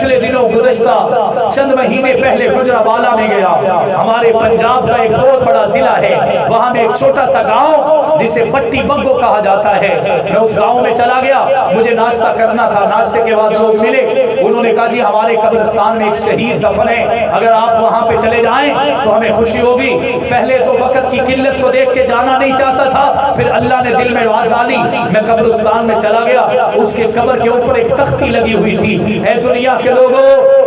پچھلے دنوں گزشتہ چند مہینے پہلے گجرانوالہ میں گیا. ہمارے پنجاب کا ایک بہت بڑا ضلع ہے, وہاں میں ایک چھوٹا سا گاؤں جسے پٹی بگو کہا جاتا ہے. میں اس گاؤں میں چلا گیا, مجھے ناشتہ کرنا تھا. ناشتے کے بعد لوگ ملے, انہوں نے کہا جی ہمارے قبرستان میں ایک شہید دفن ہے, اگر آپ وہاں پہ چلے جائیں تو ہمیں خوشی ہوگی. پہلے تو وقت کی قلت کو دیکھ کے جانا نہیں چاہتا تھا, پھر اللہ نے دل میں بات ڈالی, میں قبرستان میں چلا گیا. اس کے قبر کے اوپر ایک تختی لگی ہوئی تھی. اے دنیا کے لوگوں,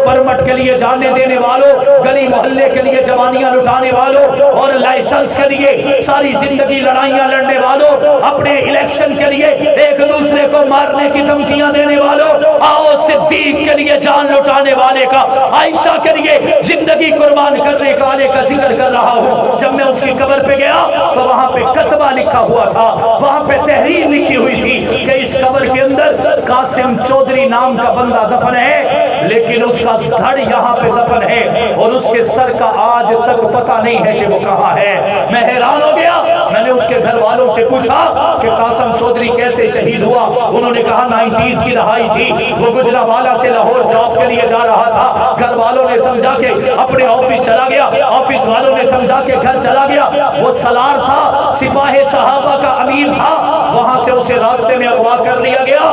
پرمٹ کے لیے جانے دینے والوں, گلی محلے کے لیے جوانیاں لٹانے والوں, اور لائسنس کے لیے ساری زندگی لڑائیاں لڑنے والوں, اپنے الیکشن کے لیے ایک دوسرے کو مارنے کی دھمکیاں دینے والوں, آؤ صدیق کے لیے جان لٹانے والے کا, عائشہ کے لیے زندگی قربان کرنے والے کا ذکر کر رہا ہوں. جب میں اس کی قبر پہ گیا تو وہاں پہ کتبہ لکھا ہوا تھا, وہاں پہ تحریر لکھی ہوئی تھی کہ اس قبر کے اندر قاسم چودھری نام کا بندہ دفن ہے, لیکن اس کا دھڑ یہاں پہ دفن ہے اور اس کے سر کا آج تک پتہ نہیں ہے کہ وہ کہاں ہے. میں حیران ہو گیا. میں نے اس کے گھر والوں سے پوچھا کہ قاسم چودھری کیسے شہید ہوا. انہوں نے کہا 90s کی دہائی تھی, وہ گجرانوالہ سے لاہور جاب کے لیے جا رہا تھا. گھر والوں نے سمجھا کہ اپنے آفس چلا گیا, آفس والوں نے سمجھا کہ گھر چلا گیا. وہ سالار تھا, سپاہ صحابہ کا امیر تھا, وہاں سے اسے راستے میں اغوا کر لیا گیا.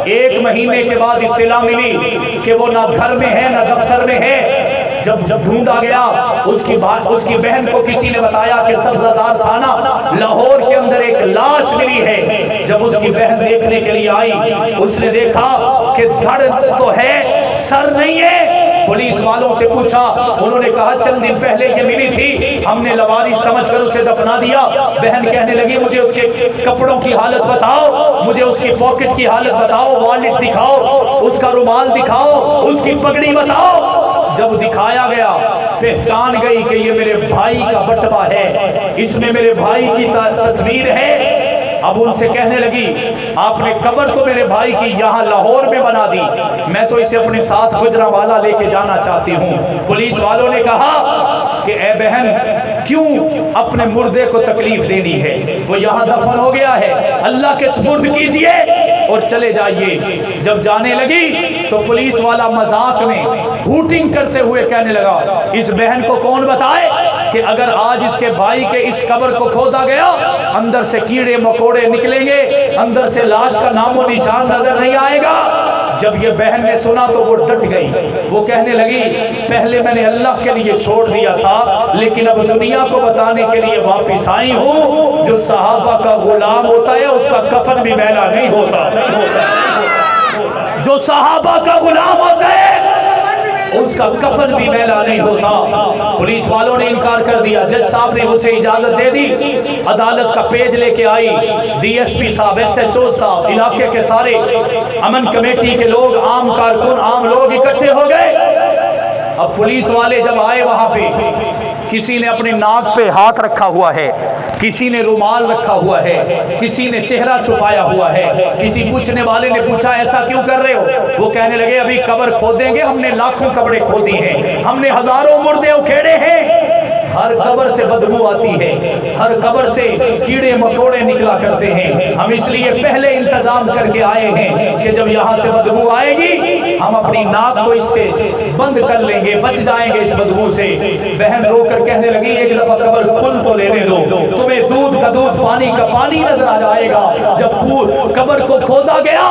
1 مہینے کے بعد اطلاع ملی کہ وہ نہ گھر میں ہے نہ دفتر میں ہے. جب ڈھونڈا گیا, اس کی بہن کو کسی نے بتایا کہ سبزدار تھانہ لاہور کے اندر ایک لاش ملی ہے. جب اس کی بہن دیکھنے کے لیے آئی, اس نے دیکھا کہ دھڑ تو ہے, سر نہیں ہے. پولیس والوں سے پوچھا, انہوں نے کہا چند دن پہلے یہ ملی تھی, ہم نے لواری سمجھ کر اسے دفنا دیا. بہن کہنے لگی مجھے اس کے کپڑوں کی حالت بتاؤ, مجھے اس کی پاکٹ کی حالت بتاؤ, والٹ دکھاؤ, اس کا رومال دکھاؤ, اس کی پگڑی بتاؤ. جب دکھایا گیا پہچان گئی کہ یہ میرے بھائی کا بٹوا ہے, اس میں میرے بھائی کی تصویر ہے. اب ان سے کہنے لگی آپ نے قبر تو میرے بھائی کی یہاں لاہور میں بنا دی, میں تو اسے اپنے ساتھ گجرانوالہ لے کے جانا چاہتی ہوں. پولیس والوں نے کہا کہ اے بہن کیوں اپنے مردے کو تکلیف دینی ہے, وہ یہاں دفن ہو گیا ہے, اللہ کے سپرد کیجئے اور چلے جائیے. جب جانے لگی تو پولیس والا مذاق میں ہوٹنگ کرتے ہوئے کہنے لگا اس بہن کو کون بتائے کہ اگر آج اس کے بھائی کے اس قبر کو کھودا گیا اندر سے کیڑے مکوڑے نکلیں گے, اندر سے لاش کا نام و نشان نظر نہیں آئے گا. جب یہ بہن نے سنا تو وہ ڈٹ گئی. وہ کہنے لگی پہلے میں نے اللہ کے لیے چھوڑ دیا تھا, لیکن اب دنیا کو بتانے کے لیے واپس آئی ہوں, جو صحابہ کا غلام ہوتا ہے اس کا کفن بھی میلا نہیں ہوتا. جو صحابہ کا غلام ہوتا ہے اس کا کفن بھی میلا نہیں ہوتا. پولیس والوں نے انکار کر دیا. جج صاحب نے اسے اجازت دے دی. عدالت کا پیج لے کے آئی. ڈی ایس پی صاحب, ایس ایچ او صاحب, علاقے کے سارے امن کمیٹی کے لوگ, عام کارکن, عام لوگ اکٹھے ہو گئے. اب پولیس والے جب آئے وہاں پہ, کسی نے اپنے ناک پہ ہاتھ رکھا ہوا ہے, کسی نے رومال رکھا ہوا ہے, کسی نے چہرہ چھپایا ہوا ہے. کسی پوچھنے والے نے پوچھا ایسا کیوں کر رہے ہو؟ وہ کہنے لگے ابھی قبر کھودیں گے, ہم نے لاکھوں قبریں کھودی ہیں, ہم نے ہزاروں مردے اکھیڑے ہیں. ہر قبر سے بدبو آتی ہے, ہر قبر سے کیڑے مکوڑے نکلا کرتے ہیں. ہم اس لیے پہلے انتظام کر کے آئے ہیں کہ جب یہاں سے بدبو آئے گی ہم اپنی ناک کو اس سے بند کر لیں گے, بچ جائیں گے اس بدبو سے. بہن رو کر کہنے لگی ایک دفعہ قبر کھل تو لینے دو, تمہیں دودھ کا دودھ پانی کا پانی نظر آ جائے گا. جب قبر کو کھودا گیا,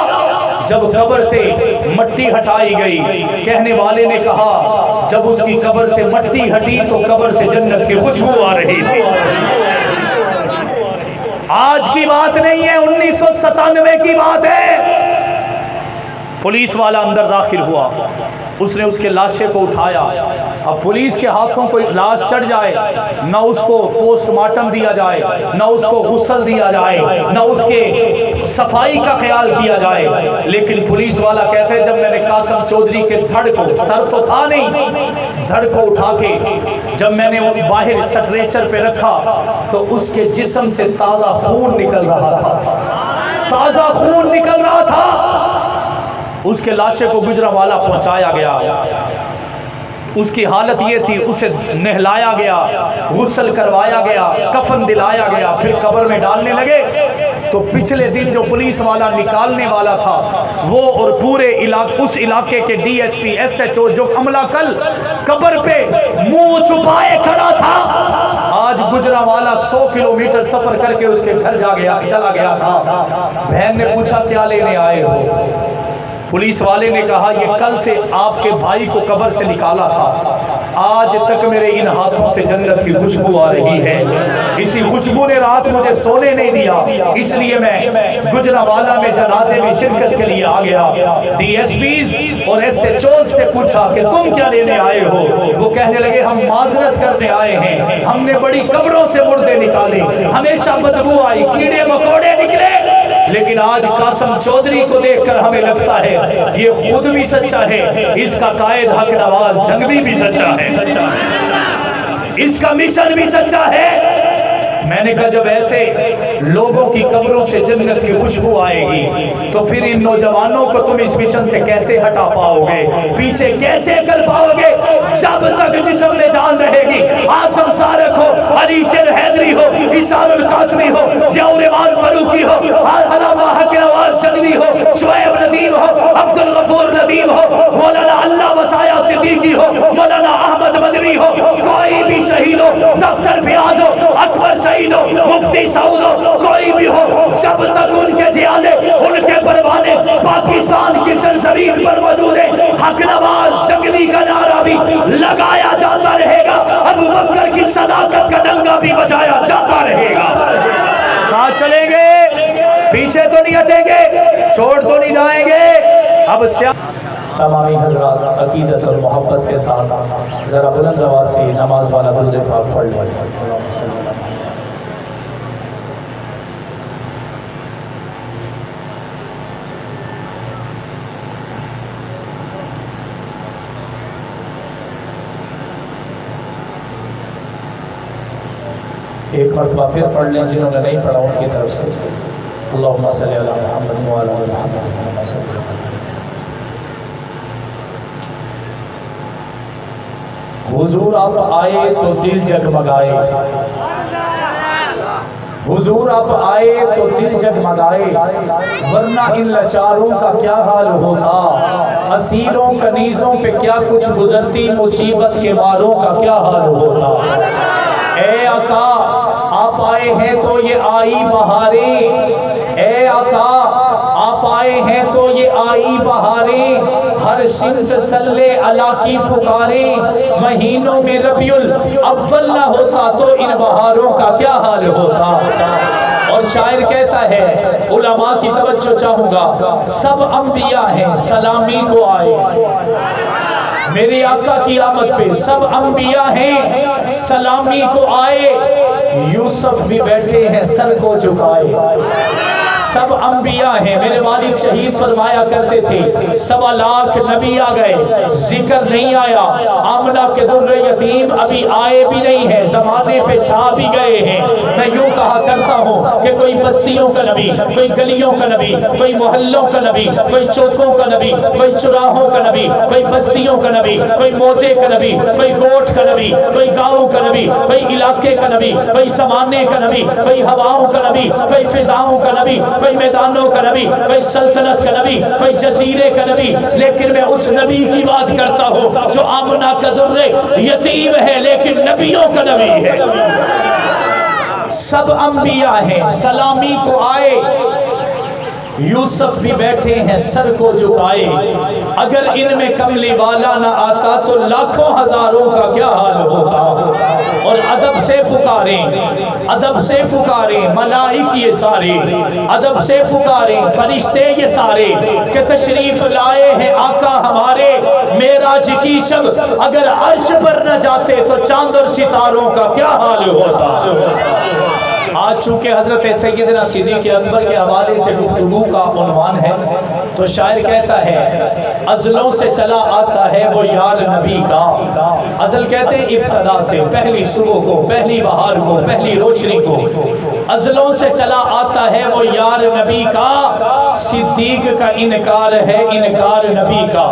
جب قبر سے مٹی ہٹائی گئی, کہنے والے نے کہا جب اس کی قبر سے مٹی ہٹی تو قبر سے جنت کی خوشبو آ رہی تھی. آج کی بات نہیں ہے, 1997 کی بات ہے. پولیس والا اندر داخل ہوا, اس نے اس کے لاشے کو اٹھایا. اب پولیس کے ہاتھوں کوئی لاش چڑھ جائے, نہ اس کو پوسٹ مارٹم دیا جائے, نہ اس کو غسل دیا جائے, نہ اس کے صفائی کا خیال کیا جائے. لیکن پولیس والا کہتے ہیں جب میں نے قاسم چودھری کے دھڑ کو, سر تو تھا نہیں, دھڑ کو اٹھا کے جب میں نے باہر سٹریچر پہ رکھا تو اس کے جسم سے تازہ خون نکل رہا تھا, تازہ خون نکل رہا تھا. اس کے لاشے کو گجرانوالہ پہنچایا گیا. اس کی حالت یہ تھی، اسے نہلایا گیا، غسل کروایا گیا، کفن دلایا گیا، پھر قبر میں ڈالنے لگے تو پچھلے دن جو پولیس والا نکالنے والا تھا وہ اور پورے اس علاقے کے D S P S H O جو عملہ کل قبر پہ منہ چھپائے کھڑا تھا، آج گجرانوالہ 100 کلومیٹر سفر کر کے اس کے گھر چلا گیا تھا۔ بہن نے پوچھا کیا لینے آئے ہو؟ پولیس والے نے کہا یہ کل سے آپ کے بھائی کو قبر سے نکالا تھا، آج تک میرے ان ہاتھوں سے جنت کی خوشبو آ رہی ہے، اسی خوشبو نے رات مجھے سونے نہیں دیا، اس لیے میں گجرانوالہ میں جنازے میں شرکت کے لیے آ گیا۔ ڈی ایس پیز اور ایس ایچ او سے پوچھا کہ تم کیا لینے آئے ہو؟ وہ کہنے لگے ہم معذرت کرنے آئے ہیں، ہم نے بڑی قبروں سے مردے نکالے، ہمیشہ بدبو آئی، کیڑے مکوڑے نکلے، لیکن آج قاسم چودھری کو دیکھ کر ہمیں لگتا ہے یہ خود بھی سچا ہے، اس کا قائد حق نواز جنگی بھی سچا ہے، اس کا مشن بھی سچا ہے۔ میں نے کہا جب ایسے لوگوں کی قبروں سے جنت کی خوشبو آئے گی تو پھر ان نوجوانوں کو تم اس مشن سے کیسے ہٹا پاؤ گے، پیچھے کیسے کر پاؤ گے؟ جب تک جسم میں جان رہے گی، آسم سارق ہو، علی شیر حیدری ہو، عیسار القاسمی ہو، ضیاء الرحمان فاروقی ہو، علامہ حق نواز جنگی ہو، شعیب ندیم ہو، عبدالغفور ندیم ہو، مولانا اللہ وسایہ صدیقی ہو، مولانا احمد مدنی ہو، کوئی بھی شہید ہو، ڈاکٹر فیاض ہو، اکبر سعید ہو، مفتی سعود ہو، کوئی بھی ہو، جب تک ان کے جیالے، ان کے پروانے پاکستان کی سرزمین پر موجود ہے، حق نواز جنگی کا نعرہ بھی لگایا جاتا رہے گا، ابو بکر کی صداقت کا ڈنگا بھی بجایا جاتا رہے گا۔ ساتھ چلیں گے، پیچھے تو نہیں ہٹیں گے، چھوڑ تو نہیں جائیں گے۔ اب تمامی حضرات عقیدت اور محبت کے ساتھ ذرا بلند آواز سے نماز والا درود پاک پڑھ لیں۔ ایک مرتبہ پھر پڑھ لیں جنہوں نے نہیں پڑھا ان کی طرف سے، اللہم صلی علی محمد وعلی آل محمد۔ حضور آپ آئے تو دل جگمگائے، حضور آپ آئے تو دل جگمگائے، ورنہ ان لاچاروں کا کیا حال ہوتا، اسیروں کنیزوں پہ کیا کچھ گزرتی، مصیبت کے ماروں کا کیا حال ہوتا۔ اے آقا آپ آئے ہیں تو یہ آئی بہاریں، اے آقا آپ آئے ہیں تو یہ آئی بہاریں، ہر سمت صلی اللہ کی پکاریں، مہینوں میں ربیع الاول نہ ہوتا تو ان بہاروں کا کیا حال ہوتا۔ اور شاعر کہتا ہے، علماء کی توجہ چاہوں گا، سب انبیاء ہیں سلامی کو آئے، میرے آقا کی آمد پہ سب انبیاء ہیں سلامی کو آئے، یوسف بھی بیٹھے ہیں سر کو جھکائے، سب انبیاء ہیں۔ میرے والد شہید فرمایا کرتے تھے 1.25 لاکھ نبی آ گئے، ذکر نہیں آیا، آمنہ کے در یتیم ابھی آئے بھی نہیں ہیں، زمانے پہ چھا بھی گئے ہیں۔ میں یوں کہا کرتا ہوں کہ کوئی بستیوں کا نبی، کوئی گلیوں کا نبی، کوئی محلوں کا نبی، کوئی چوکوں کا نبی، کوئی چراہوں کا نبی، کوئی بستیوں کا نبی، کوئی موزے کا نبی، کوئی گوٹھ کا نبی، کوئی گاؤں کا نبی، کوئی علاقے کا نبی، کوئی زمانے کا نبی، کوئی ہواؤں کا نبی، کوئی فضاؤں کا نبی، کوئی میدانوں کا نبی، کوئی سلطنت کا نبی، کوئی جزیرے کا نبی، لیکن میں اس نبی کی بات کرتا ہوں جو آمنہ کا در یتیم ہے لیکن نبیوں کا نبی ہے۔ سب انبیاء ہیں سلامی کو آئے، یوسف بھی بیٹھے ہیں سر کو جھکائے، اگر ان میں کملی والا نہ آتا تو لاکھوں ہزاروں کا کیا حال ہوتا۔ اور ادب سے پکاریں، ادب سے پکاریں ملائک یہ سارے، ادب سے پکاریں فرشتے یہ سارے کہ تشریف لائے ہیں آقا ہمارے، معراج کی شب اگر عرش پر نہ جاتے تو چاند اور ستاروں کا کیا حال ہوتا۔ آج چونکہ حضرت سیدنا صدیق اکبر کے حوالے سے گفتگو کا عنوان ہے تو شاعر کہتا ہے، ازلوں سے چلا آتا ہے وہ یار نبی کا، ازل کہتے ہیں ابتدا سے، پہلی صبح کو، پہلی بہار کو، پہلی روشنی کو، ازلوں سے چلا آتا ہے وہ یار نبی کا، صدیق کا انکار ہے انکار نبی کا۔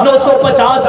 950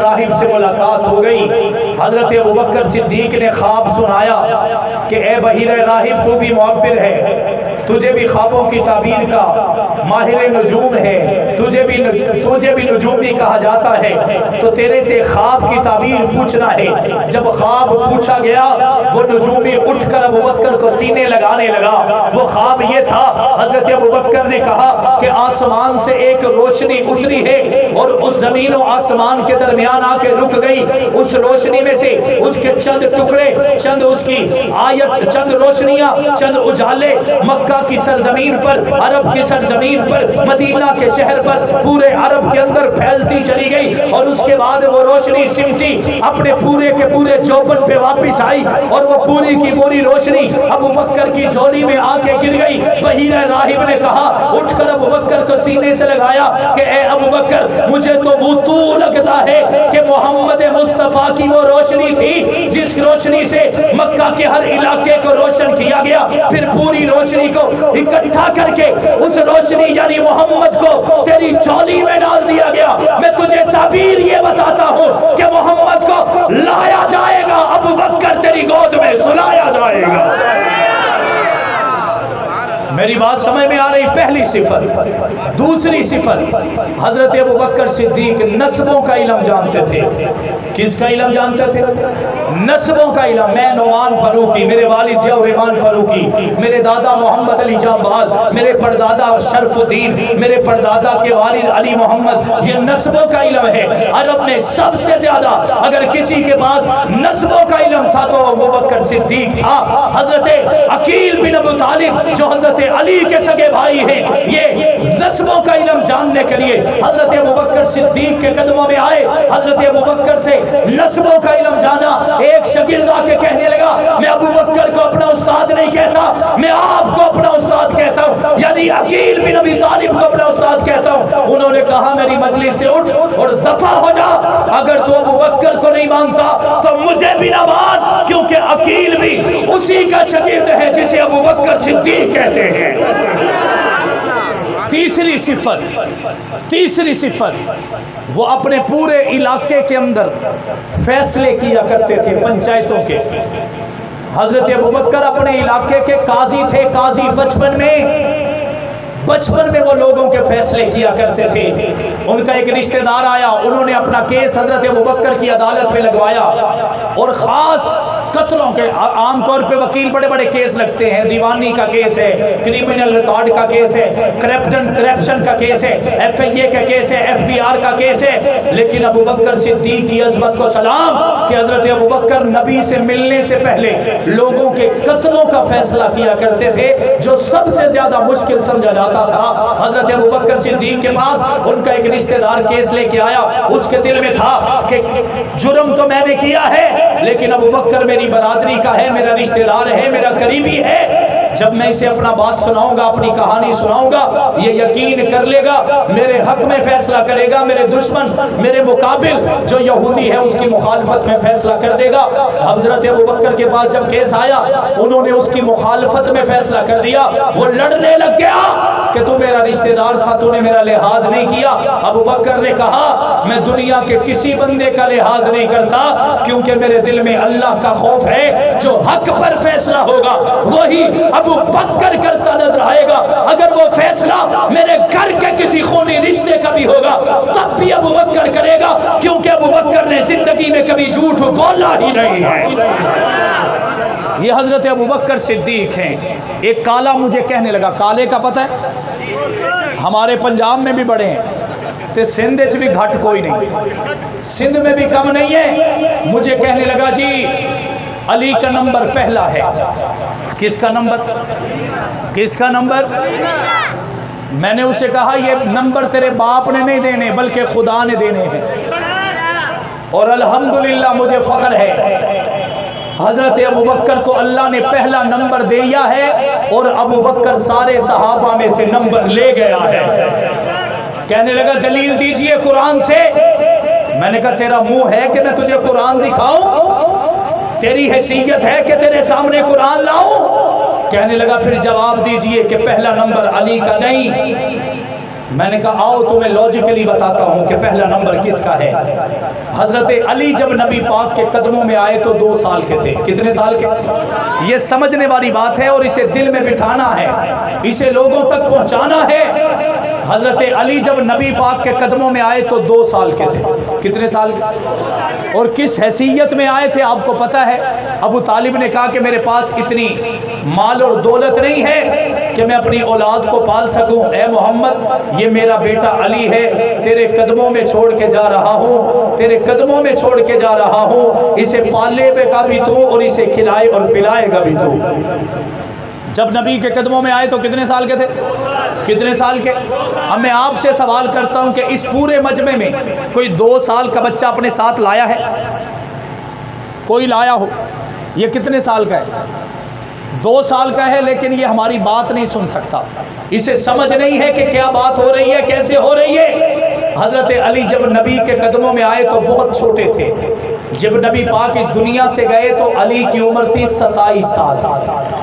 راہب سے ملاقات ہو گئی. حضرت ابوبکر صدیق نے خواب سنایا کہ اے بحیر راہب تو بھی معبر ہے, تجھے بھی خوابوں کی تعبیر کا ماہر نجوم ہے, تجھے بھی نجومی کہا جاتا ہے, تو تیرے سے خواب کی تعبیر پوچھنا ہے. جب خواب پوچھا گیا وہ نجومی اٹھ کر ابوبکر کو سینے لگانے لگا. وہ خواب یہ تھا, حضرت ابوبکر نے کہا کہ آسمان سے ایک روشنی اتری ہے اور اس زمین و آسمان کے درمیان آ کے رک گئی. اس روشنی میں سے اس کے چند ٹکڑے, چند اس کی آیت, چند روشنیاں, چند اجالے مکہ کی سرزمین پر, عرب کی سرزمین پر, مدینہ کے شہر پر, پورے عرب کے اندر پھیلتی چلی گئی. اور اس کے بعد وہ روشنی سمسی اپنے پورے کے پورے چوپن پہ واپس آئی اور وہ پوری کی پوری روشنی ابوبکر کی جولی میں آ کے گر گئی. بحیر راہب نے کہا, اٹھ کر ابوبکر کو سینے سے لگایا کہ اے ابوبکر, مجھے تو وہ تو لگتا ہے کہ محمد مصطفیٰ کی وہ روشنی تھی جس روشنی سے مکہ کے ہر علاقے کو روشن کیا گیا. پھر پوری روشنی کو اکٹھا کر کے اس روشنی یعنی محمد کو تیری جولی میں ڈال دیا گیا. میں تجھے تعبیر یہ بتاتا ہوں کہ محمد کو لایا جائے گا, ابوبکر تیری گود میں سلایا جائے گا. میری بات سمجھ میں آ رہی؟ پہلی صفت. دوسری صفت, حضرت ابوبکر صدیق نسبوں کا علم جانتے تھے. کس کا علم جانتے تھے؟ نسبوں کا علم. میں نعمان فاروقی, میرے والد ضیاء الرحمان فاروقی, میرے دادا محمد علی جامباز, میرے پردادا شرف الدین, میرے پردادا کے والد علی محمد, یہ نسبوں کا علم ہے. عرب میں سب سے زیادہ اگر کسی کے پاس نسبوں کا علم تھا تو ابوبکر صدیق تھا. حضرت عقیل بن ابو طالب جو حضرت علی کے سگے بھائی ہیں, یہ نسبوں کا علم جاننے کے لیے حضرت ابوبکر صدیق کے قدموں میں آئے. حضرت ابوبکر سے نسبوں کا علم جانا. ایک شاگرد آ کے کہنے لگا, میں ابوبکر کو اپنا استاد نہیں کہتا, میں آپ کو اپنا استاد کہتا ہوں, یعنی عقیل بن ابی طالب کو اپنا استاد کہتا ہوں. انہوں نے کہا, میری مجلس سے اٹھ اور دفع ہو جا. اگر تو ابوبکر کو نہیں مانتا تو مجھے بھی نہ مان, کیونکہ عقیل بھی اسی کا شاگرد ہے جسے ابوبکر صدیق کہتے ہیں. تیسری صفت, وہ اپنے پورے علاقے کے اندر فیصلے کیا کرتے تھے پنچایتوں کے. حضرت ابوبکر اپنے علاقے کے قاضی تھے. قاضی بچپن میں وہ لوگوں کے فیصلے کیا کرتے تھے. ان کا ایک رشتہ دار آیا, انہوں نے اپنا کیس حضرت ابوبکر کی عدالت میں لگوایا, اور خاص قتلوں کے, عام طور پہ وکیل بڑے بڑے کیس لگتے ہیں, دیوانی کا کیس ہے, کرمنل ریکارڈ کا کیس ہے, کرپشن کا کیس ہے, FIA کا کیس ہے, FBR کا کیس ہے. لیکن ابوبکر صدیق کی عظمت کو سلام کہ حضرت ابوبکر نبی سے ملنے سے پہلے لوگوں کے قتلوں کا فیصلہ کیا کرتے تھے, جو سب سے زیادہ مشکل سمجھا جاتا تھا. حضرت ابوبکر صدیق کے پاس ان کا ایک رشتہ دار کیس لے کے آیا. اس کے دل میں تھا کہ جرم تو میں نے کیا ہے, لیکن ابوبکر میری برادری کا ہے, میرا رشتہ دار ہے, میرا قریبی ہے. جب میں اسے اپنا بات سناؤں گا, اپنی کہانی سناؤں گا, یہ یقین کر لے گا میرے حق میں فیصلہ کرے گا. میرے دشمن, میرے مقابل جو یہودی ہے اس کی مخالفت میں فیصلہ کر دے گا. حضرت ابوبکر کے پاس جب کیس آیا, انہوں نے اس کی مخالفت میں فیصلہ کر دیا. وہ لڑنے لگ گیا کہ تو میرا رشتہ دار تھا, تو نے میرا لحاظ نہیں کیا. ابوبکر نے کہا, میں دنیا کے کسی بندے کا لحاظ نہیں کرتا, کیونکہ میرے دل میں اللہ کا خوف ہے. جو حق پر فیصلہ ہوگا وہی ابوبکر کرتا نظر آئے گا. اگر وہ فیصلہ میرے گھر کے کسی خونی رشتے کا بھی ہوگا تب بھی ابوبکر کرے گا, کیونکہ ابوبکر نے زندگی میں کبھی جھوٹ بولا ہی نہیں ہے. یہ حضرت ابوبکر صدیق ہیں. ایک کالا مجھے کہنے لگا, کالے کا پتہ ہے ہمارے پنجاب میں بھی بڑے ہیں, تے سندھ وچ بھی گھٹ کوئی نہیں, سندھ میں بھی کم نہیں ہے. مجھے کہنے لگا, جی علی کا نمبر پہلا ہے. کس کا نمبر؟ کس کا نمبر؟ میں نے اسے کہا, یہ نمبر تیرے باپ نے نہیں دینے بلکہ خدا نے دینے ہیں, اور الحمدللہ مجھے فخر ہے حضرت ابوبکر کو اللہ نے پہلا نمبر دیا ہے, اور ابوبکر سارے صحابہ میں سے نمبر لے گیا ہے. کہنے لگا, دلیل دیجئے قرآن سے. میں نے کہا, تیرا منہ ہے کہ میں تجھے قرآن دکھاؤں؟ تیری حیثیت ہے کہ تیرے سامنے قرآن لاؤں؟ کہنے لگا, پھر جواب دیجئے کہ پہلا نمبر علی کا نہیں, میں نے کہا آؤ تمہیں لاجیکلی بتاتا ہوں کہ پہلا نمبر کس کا ہے۔ حضرت علی جب نبی پاک کے قدموں میں آئے تو 2 سال کے تھے۔ کتنے سال کے؟ یہ سمجھنے والی بات ہے اور اسے دل میں بٹھانا ہے، اسے لوگوں تک پہنچانا ہے۔ حضرت علی جب نبی پاک کے قدموں میں آئے تو 2 سال کے تھے۔ کتنے سال کے؟ اور کس حیثیت میں آئے تھے آپ کو پتہ ہے؟ ابو طالب نے کہا کہ میرے پاس اتنی مال اور دولت نہیں ہے کہ میں اپنی اولاد کو پال سکوں، اے محمد یہ میرا بیٹا علی ہے، تیرے قدموں میں چھوڑ کے جا رہا ہوں، تیرے قدموں میں چھوڑ کے جا رہا ہوں، اسے پالے گا بھی تو اور اسے کھلائے اور پلائے گا بھی تو۔ جب نبی کے قدموں میں آئے تو کتنے سال کے تھے؟ کتنے سال کے؟ اب میں آپ سے سوال کرتا ہوں کہ اس پورے مجمع میں کوئی 2 سال کا بچہ اپنے ساتھ لایا ہے؟ کوئی لایا ہو؟ یہ کتنے سال کا ہے؟ 2 سال کا ہے، لیکن یہ ہماری بات نہیں سن سکتا، اسے سمجھ نہیں ہے کہ کیا بات ہو رہی ہے، کیسے ہو رہی ہے۔ حضرت علی جب نبی کے قدموں میں آئے تو بہت چھوٹے تھے۔ جب نبی پاک اس دنیا سے گئے تو علی کی عمر تھی 27 سال۔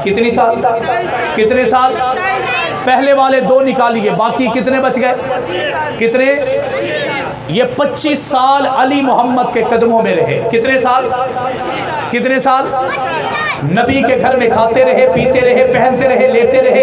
کتنی سال؟ کتنے سال؟ پہلے والے 2 نکالیے، باقی کتنے بچ گئے؟ کتنے؟ یہ 25 سال علی محمد کے قدموں میں رہے۔ کتنے سال؟ کتنے سال؟ نبی کے گھر میں کھاتے رہے، پیتے رہے، پہنتے رہے، لیتے رہے،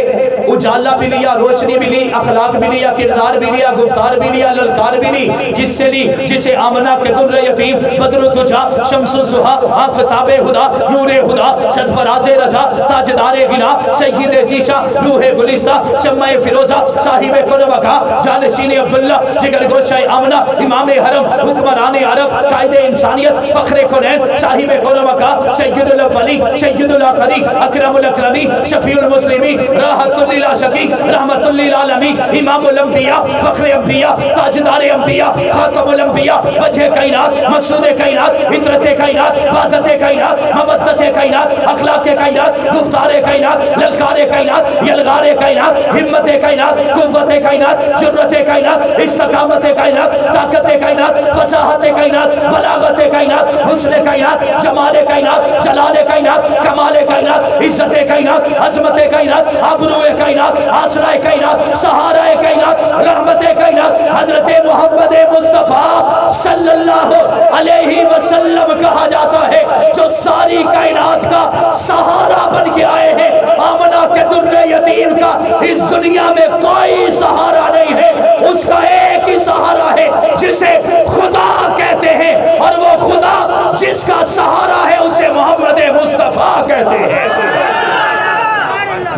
اجالا بھی لیا، روشنی بھی لی، اخلاق بھی لیا، کردار بھی لیا، گفتار بھی لیا، للکار بھی لی۔ کس سے لی؟ جسے آمنہ کے در یتیم، بدر الدجا، شمس الضحیٰ، آفتاب خدا، نور خدا، سرفراز رضا، تاجدار غنا، سید شیشہ، روح گلستہ، شمع فیروزہ، صاحب قلوبہ، جانشین عبداللہ، جگر گوشہ آمنہ، امام حرم، حکمران عرب، قائد انسانیت، فخر کونین، صاحب قلوبہ، سید الاولی، سید الاخری، اکرم الاکرمی، شفیع المسلمین، راحت للعاشقین، رحمت للعالمین، امام الانبیاء، فخر انبیاء، تاجدار انبیاء، خاتم الانبیاء، وجہ کائنات، مقصود کائنات، فطرت کائنات، وحدت کائنات، مودت کائنات، اخلاق کائنات، گفتار کائنات، للکار کائنات، یلغار کائنات، ہمت کائنات، قوت کائنات، جرت کائنات، استقامت کائنات، طاقت کائنات، فصاحت کائنات، بلاغت کائنات، حسن کائنات، جمال کائنات، جلال کائنات، کمال کائنات، عزت کائنات، عظمت کائنات، آبرو کائنات، آسرائے کائنات، سہارا کائنات، رحمت کائنات، حضرت محمد مصطفیٰ صلی اللہ علیہ وسلم کہا جاتا ہے جو ساری کائنات کا سہارا بن کے آئے ہیں۔ آمنہ کے در یتیم کا اس دنیا میں کوئی سہارا نہیں ہے، اس کا ایک ہی سہارا ہے جسے خدا کہتے ہیں، اور وہ خدا جس کا سہارا ہے اسے محمد مصطفیٰ کہتے ہیں۔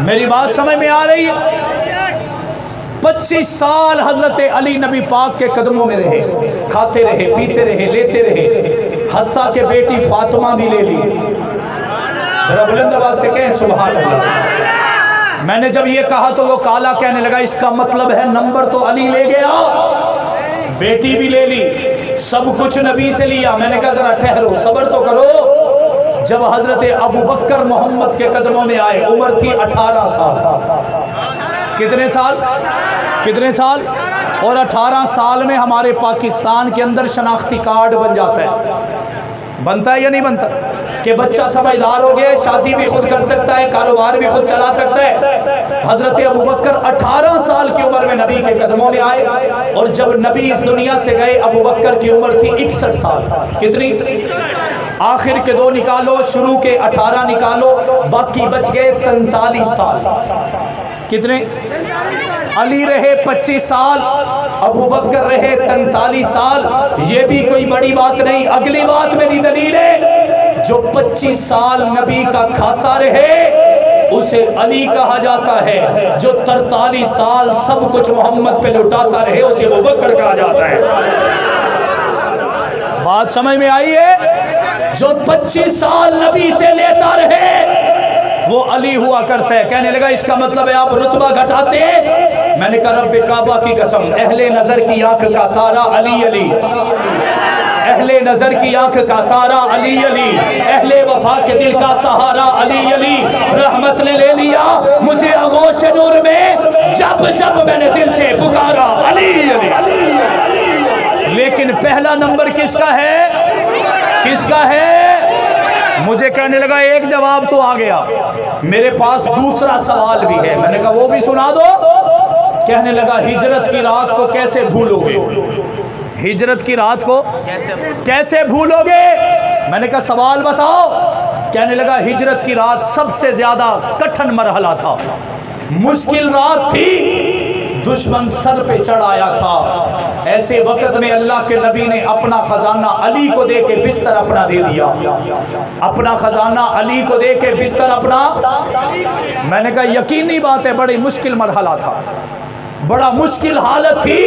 میری بات سمجھ میں آ رہی ہے؟ 25 سال حضرت علی نبی پاک کے قدموں میں رہے، کھاتے رہے، پیتے رہے، لیتے رہے، حتیٰ کہ بیٹی فاطمہ بھی لے لی۔ ذرا بلند آواز سے کہیں سبحان اللہ۔ میں نے جب یہ کہا تو وہ کالا کہنے لگا اس کا مطلب ہے نمبر تو علی لے گیا، بیٹی بھی لے لی، سب کچھ نبی سے لیا۔ میں نے کہا ذرا ٹھہرو، صبر تو کرو۔ جب حضرت ابو بکر محمد کے قدموں میں آئے عمر تھی 18 سال۔ کتنے سال؟ کتنے سال؟ اور 18 سال میں ہمارے پاکستان کے اندر شناختی کارڈ بن جاتا ہے۔ بنتا ہے یا نہیں بنتا؟ کہ بچہ سمجھدار ہو گیا، شادی بھی خود کر سکتا ہے، کاروبار بھی خود چلا سکتا ہے۔ حضرت ابو بکر 18 سال کی عمر میں نبی کے قدموں میں آئے، اور جب نبی اس دنیا سے گئے ابو بکر کی عمر تھی 61 سال۔ کتنی؟ آخر کے 2 نکالو، شروع کے 18 نکالو، باقی بچ گئے 43 سال۔ کتنے؟ علی رہے 25 سال، ابو بکر رہے 43 سال۔ یہ بھی کوئی بڑی بات نہیں، اگلی بات میری دلیل ہے، جو 25 سال نبی کا کھاتا رہے اسے علی کہا جاتا ہے، جو 43 سال سب کچھ محمد پہ لٹاتا رہے اسے ابو بکر کہا جاتا ہے۔ بات سمجھ میں آئی ہے؟ جو 25 سال نبی سے لیتا رہے وہ علی ہوا کرتا ہے۔ کہنے لگا اس کا مطلب ہے آپ رتبہ گھٹاتے ہیں؟ میں نے کہا رب کعبہ کی قسم، اہل نظر کی آنکھ کا تارا علی علی، اہل نظر کی آنکھ کا تارا علی علی، اہل وفا کے دل کا سہارا علی علی، رحمت نے لے لیا مجھے آغوش نور میں جب جب میں نے دل سے پکارا علی علی۔ لیکن پہلا نمبر کس کا ہے؟ کس کا ہے؟ مجھے کہنے لگا ایک جواب تو آ گیا، میرے پاس دوسرا سوال بھی ہے۔ میں نے کہا وہ بھی سنا دو۔ کہنے لگا ہجرت کی رات کو کیسے بھولو گے؟ ہجرت کی رات کو کیسے بھولو گے؟ میں نے کہا سوال بتاؤ۔ کہنے لگا ہجرت کی رات سب سے زیادہ کٹھن مرحلہ تھا، مشکل رات تھی، دشمن سر پہ چڑھ آیا تھا۔ ایسے وقت میں اللہ کے نبی نے اپنا خزانہ علی کو دے کے بستر اپنا دے دیا، اپنا خزانہ علی کو دے کے بستر اپنا۔ میں نے کہا یقینی بات ہے بڑی مشکل مرحلہ تھا، بڑا مشکل حالت تھی،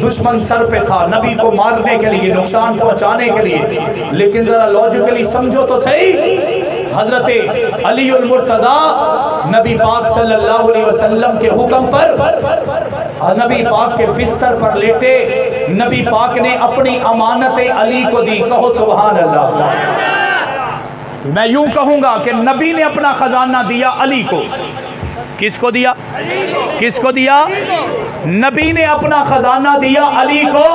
دشمن سر پہ تھا نبی کو مارنے کے لیے، نقصان پہنچانے کے لیے۔ لیکن ذرا لاجیکلی سمجھو تو صحیح، حضرت علی المرتضیٰ نبی پاک صلی اللہ علیہ وسلم کے حکم پر نبی پاک کے بستر پر لیٹے، نبی پاک نے اپنی امانت علی کو دی۔ کہو سبحان اللہ۔ میں یوں کہوں گا کہ نبی نے اپنا خزانہ دیا علی کو۔ کس کو دیا؟ کس کو دیا؟ نبی نے اپنا خزانہ دیا علی کو۔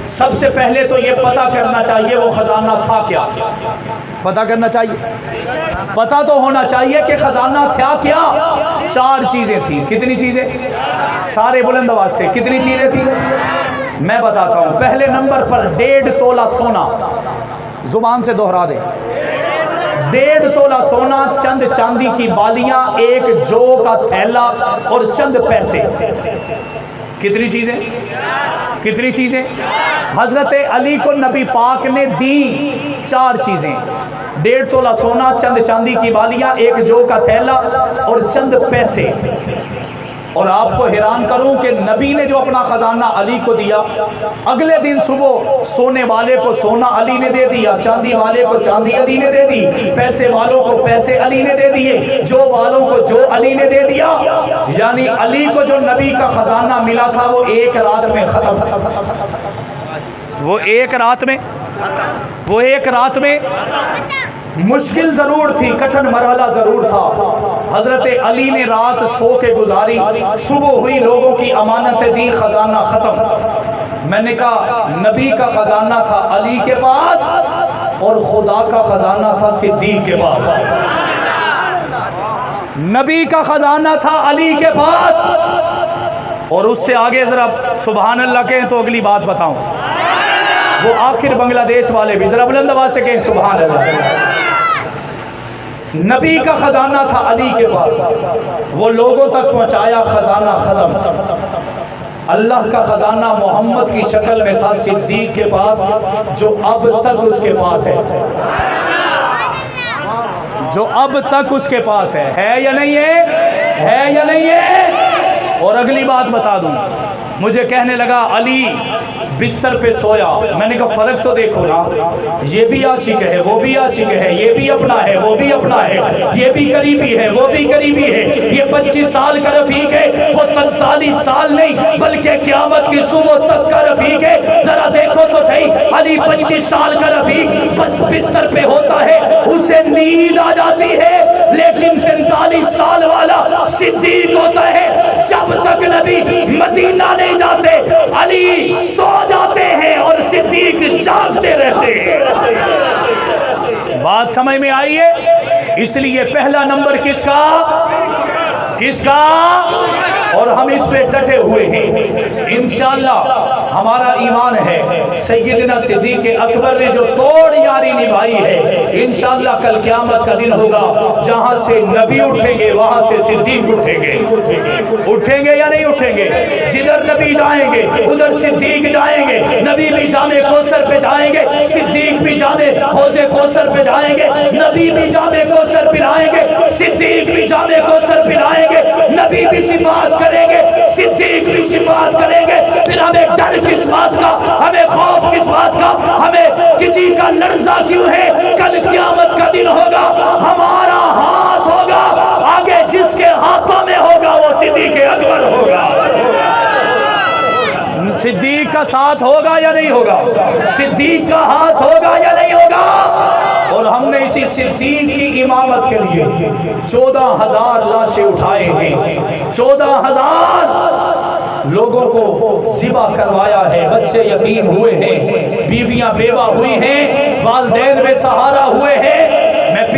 سب سے پہلے تو یہ پتہ کرنا چاہیے وہ خزانہ تھا کیا؟ پتہ کرنا چاہیے، پتہ تو ہونا چاہیے کہ خزانہ تھا کیا؟ 4 چیزیں تھیں۔ کتنی چیزیں؟ سارے بلند آواز سے کتنی چیزیں تھیں؟ میں بتاتا ہوں۔ پہلے نمبر پر 1.5 تولہ سونا، زبان سے دوہرا دے، 1.5 تولہ سونا، چند چاندی کی بالیاں، 1 جو کا تھیلا اور چند پیسے۔ کتنی چیزیں؟ کتنی چیزیں؟ حضرت علی کو نبی پاک نے دی 4 چیزیں، 1.5 تولہ سونا، چند چاندی کی بالیاں، 1 جو کا تھیلا اور چند پیسے۔ اور آپ کو حیران کروں کہ نبی نے جو اپنا خزانہ علی کو دیا، اگلے دن صبح سونے والے کو سونا علی نے دے دیا، چاندی والے کو چاندی علی نے دے دی، پیسے والوں کو پیسے علی نے دے دیے، جو والوں کو جو علی نے دے دیا۔ یعنی علی کو جو نبی کا خزانہ ملا تھا وہ ایک رات میں ختم، وہ ایک رات میں، وہ ایک رات میں۔ مشکل ضرور تھی، کٹھن مرحلہ ضرور تھا۔ حضرت علی نے رات سو کے گزاری، صبح ہوئی، لوگوں کی امانتیں دی، خزانہ ختم۔ میں نے کہا نبی کا خزانہ تھا علی کے پاس اور خدا کا خزانہ تھا صدیق کے پاس۔ نبی کا خزانہ تھا علی کے پاس، اور اس سے آگے ذرا سبحان اللہ کہیں تو اگلی بات بتاؤں، وہ آخر بنگلہ دیش والے بھی ذرا بلند آواز سے کہیں سبحان اللہ۔ نبی کا خزانہ تھا علی کے پاس، وہ لوگوں تک پہنچایا، خزانہ ختم۔ اللہ کا خزانہ محمد کی شکل میں تھا صدیق کے پاس، جو اب تک اس کے پاس ہے، جو اب تک اس کے پاس ہے یا نہیں ہے؟ ہے یا نہیں ہے؟ اور اگلی بات بتا دوں، مجھے کہنے لگا علی بستر پہ سویا۔ میں نے کہا فرق تو دیکھو نا، یہ بھی عاشق ہے، وہ بھی عاشق ہے، یہ بھی اپنا ہے، وہ بھی اپنا ہے، یہ بھی قریبی ہے، وہ بھی قریبی ہے، یہ 25 سال کا رفیق ہے، وہ 43 سال نہیں بلکہ قیامت کی صبح تک کا رفیق ہے۔ ذرا دیکھو تو صحیح، علی 25 سال کا رفیق بستر پہ ہوتا ہے، اسے نیند آ جاتی ہے، لیکن 45 سال والا صدیق ہوتا ہے، جب تک نبی مدینہ نہیں جاتے علی سو جاتے ہیں اور صدیق جاگتے رہتے ہیں۔ بات سمجھ میں آئی ہے؟ اس لیے پہلا نمبر کس کا؟ کس کا؟ اور ہم اس پہ ڈٹے ہوئے ہیں انشاءاللہ۔ ہمارا ایمان ہے سیدنا صدیق اکبر نے جو توڑ یاری نبھائی ہے، انشاءاللہ کل قیامت کا دن ہوگا، جہاں سے نبی اٹھیں گے وہاں سے صدیق اٹھیں گے۔ اٹھیں گے یا نہیں اٹھیں گے؟ جدھر نبی جائیں گے ادھر صدیق جائیں گے۔ نبی بھی جامع کوثر پہ جائیں گے، صدیق بھی جامع حوض کوثر پہ جائیں گے، نبی بھی جامع کوثر پلائیں گے، صدیق بھی جامع کوثر پلائیں گے، نبی بھی شفاعت کریں گے، صدیق بھی شفاعت کریں گے۔ پھر ہمیں ڈر کس بات کا، ہمیں خوف کس بات کا، ہمیں کسی کا لرزہ کیوں ہے؟ کل قیامت کا دن ہوگا، ہمارا ہاتھ ہوگا، آگے جس کے ہاتھوں میں ہوگا وہ صدیق اکبر ہوگا۔ صدیق کا ساتھ ہوگا یا نہیں ہوگا؟ صدیق کا ہاتھ ہوگا یا نہیں ہوگا؟ اور ہم نے اسی صدیق کی امامت کے لیے 14,000 لاشیں اٹھائے ہیں، 14,000 لوگوں کو ذبح کروایا ہے، بچے یتیم ہوئے ہیں، بیویاں بیوہ ہوئی ہیں، والدین بے سہارا ہوئے ہیں۔ میں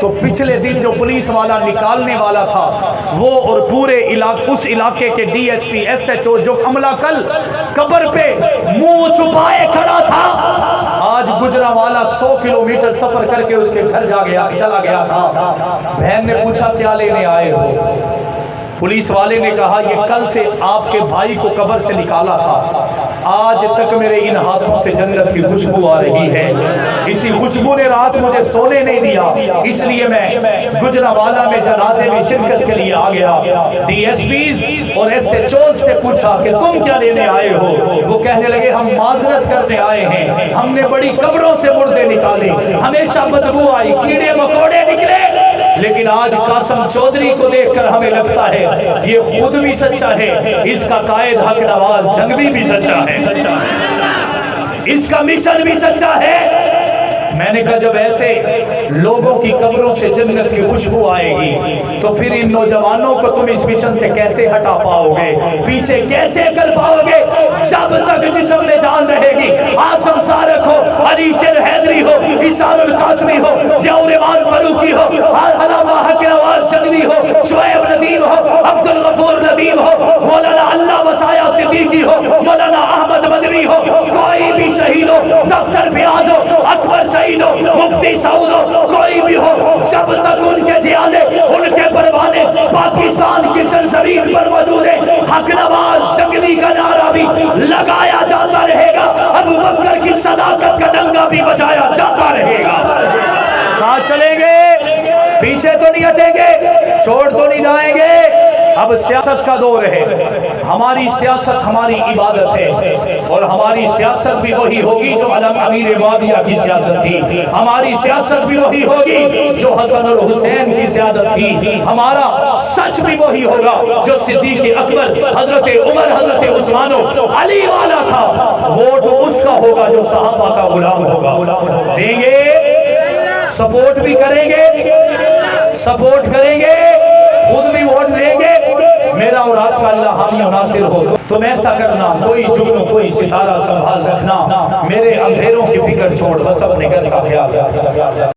تو پچھلے دن جو پولیس والا نکالنے والا تھا وہ اور پورے اس علاقے کے D S P S H O جو عملہ کل قبر پہ منہ چھپائے کھڑا تھا، آج گجرانوالہ 100 کلومیٹر سفر کر کے اس کے گھر چلا گیا تھا۔ بہن نے پوچھا کیا لینے آئے ہو؟ پولیس والے نے کہا یہ کل سے آپ کے بھائی کو قبر سے نکالا تھا، آج تک میرے ان ہاتھوں سے جنت کی خوشبو آ رہی ہے، اسی خوشبو نے رات مجھے سونے نہیں دیا، اس لیے میں گجرانوالہ میں جنازے میں شرکت کے لیے آ گیا۔ ڈی ایس پیز اور ایس ایچ او سے پوچھا کہ تم کیا لینے آئے ہو؟ وہ کہنے لگے ہم معذرت کرنے آئے ہیں، ہم نے بڑی قبروں سے مردے نکالے، ہمیشہ بدبو آئی، کیڑے مکوڑے نکلے، لیکن آج قاسم چودھری کو دیکھ کر ہمیں لگتا ہے یہ خود بھی سچا ہے، اس کا قائد حق نواز جنگوی بھی سچا ہے، اس کا مشن بھی سچا ہے۔ میں نے کہا جب ایسے لوگوں کی قبروں سے جنت کی خوشبو آئے گی تو پھر ان نوجوانوں کو تم اس مشن سے کیسے ہٹا پاؤ گے، پیچھے کیسے کر پاؤ گے؟ جب تک جسم میں جان رہے گی، عاصم طارق ہو، علی شیر حیدری ہو، عیسار القاسمی ہو، ضیاءالرحمان فاروقی ہو، علامہ حق نواز جنگوی ہو، شعیب ندیم ہو، عبدالغفور ندیم ہو، مولانا اللہ وسایہ صدیقی ہو، مولانا احمد مدنی ہو، کوئی بھی شہید ہو، ڈاکٹر فیاض ہو، اکبر شہید ہو، مفتی سعود ہو، کوئی بھی ہو، جب تک ان کے جیالے، ان کے پروانے پاکستان کی سرزمین پر موجود ہے، حق نواز جنگوی کا نعرہ بھی لگایا جاتا رہے گا، ابو بکر کی صداقت کا ڈنگا بھی بجایا جاتا رہے گا۔ ساتھ چلیں گے، پیچھے تو نہیں ہٹیں گے، چھوڑ تو نہیں جائیں گے۔ اب سیاست کا دور ہے، ہماری سیاست ہماری عبادت ہے، اور ہماری سیاست بھی وہی ہوگی جو علم امیر معاویہ کی سیاست تھی، ہماری سیاست بھی وہی ہوگی جو حسن اور حسین کی سیاست تھی، ہمارا سچ بھی وہی ہوگا جو صدیق اکبر، حضرت عمر، حضرت عثمان و علی والا تھا، ووٹ اس کا ہوگا جو صحابہ کا غلام ہوگا۔ دیں گے، سپورٹ بھی کریں گے، سپورٹ کریں گے، خود بھی ووٹ دیں گے، میرا اور آپ کا اللہ حامی و ناصر ہو۔ تم ایسا کرنا، کوئی جگنو کوئی ستارہ سنبھال رکھنا، میرے اندھیروں کی فکر چھوڑ بس اپنے گھر کا خیال رکھنا۔